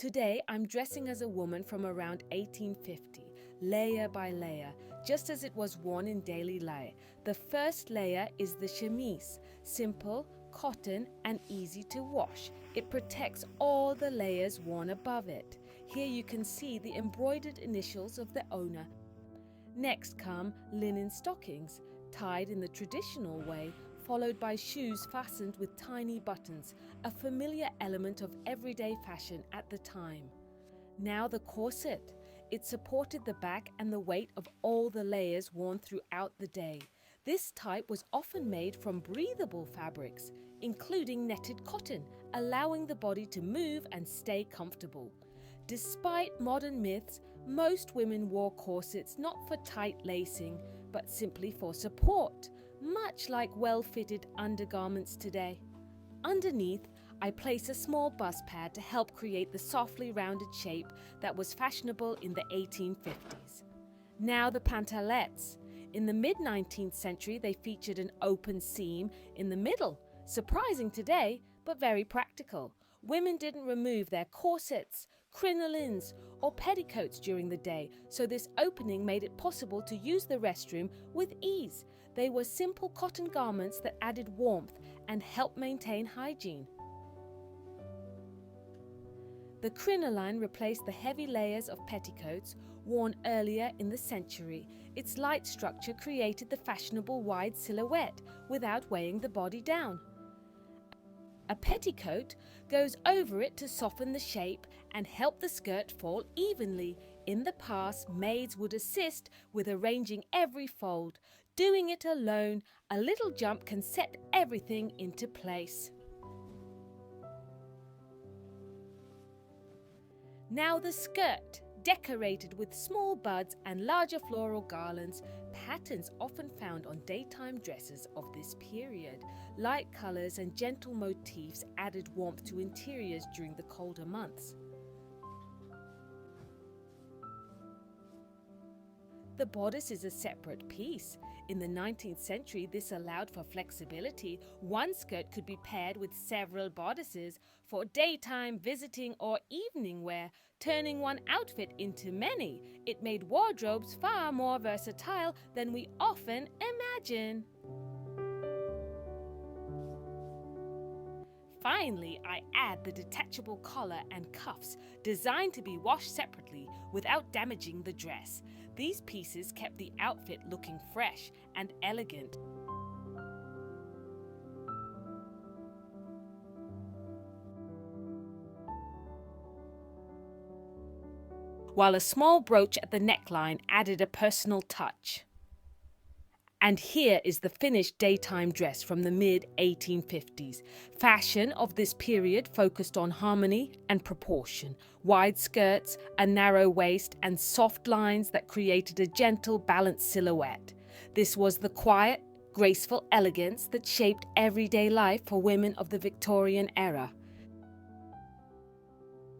Today, I'm dressing as a woman from around 1850, layer by layer, just as it was worn in daily life. The first layer is the chemise, simple, cotton and easy to wash. It protects all the layers worn above it. Here you can see the embroidered initials of the owner. Next come linen stockings, tied in the traditional way, followed by shoes fastened with tiny buttons, a familiar element of everyday fashion at the time. Now the corset. It supported the back and the weight of all the layers worn throughout the day. This type was often made from breathable fabrics, including netted cotton, allowing the body to move and stay comfortable. Despite modern myths, most women wore corsets not for tight lacing, but simply for support, much like well-fitted undergarments today. Underneath, I place a small bust pad to help create the softly rounded shape that was fashionable in the 1850s. Now the pantalettes. In the mid-19th century, they featured an open seam in the middle, surprising today, but very practical. Women didn't remove their corsets, crinolines, or petticoats during the day, so this opening made it possible to use the restroom with ease. They were simple cotton garments that added warmth and helped maintain hygiene. The crinoline replaced the heavy layers of petticoats worn earlier in the century. Its light structure created the fashionable wide silhouette without weighing the body down. A petticoat goes over it to soften the shape and help the skirt fall evenly. In the past, maids would assist with arranging every fold. Doing it alone, a little jump can set everything into place. Now the skirt, decorated with small buds and larger floral garlands, patterns often found on daytime dresses of this period. Light colors and gentle motifs added warmth to interiors during the colder months. The bodice is a separate piece. In the 19th century, this allowed for flexibility. One skirt could be paired with several bodices for daytime, visiting, or evening wear, turning one outfit into many. It made wardrobes far more versatile than we often imagine. Finally, I add the detachable collar and cuffs, designed to be washed separately without damaging the dress. These pieces kept the outfit looking fresh and elegant. While a small brooch at the neckline added a personal touch. And here is the finished daytime dress from the mid-1850s. Fashion of this period focused on harmony and proportion, wide skirts, a narrow waist, and soft lines that created a gentle, balanced silhouette. This was the quiet, graceful elegance that shaped everyday life for women of the Victorian era.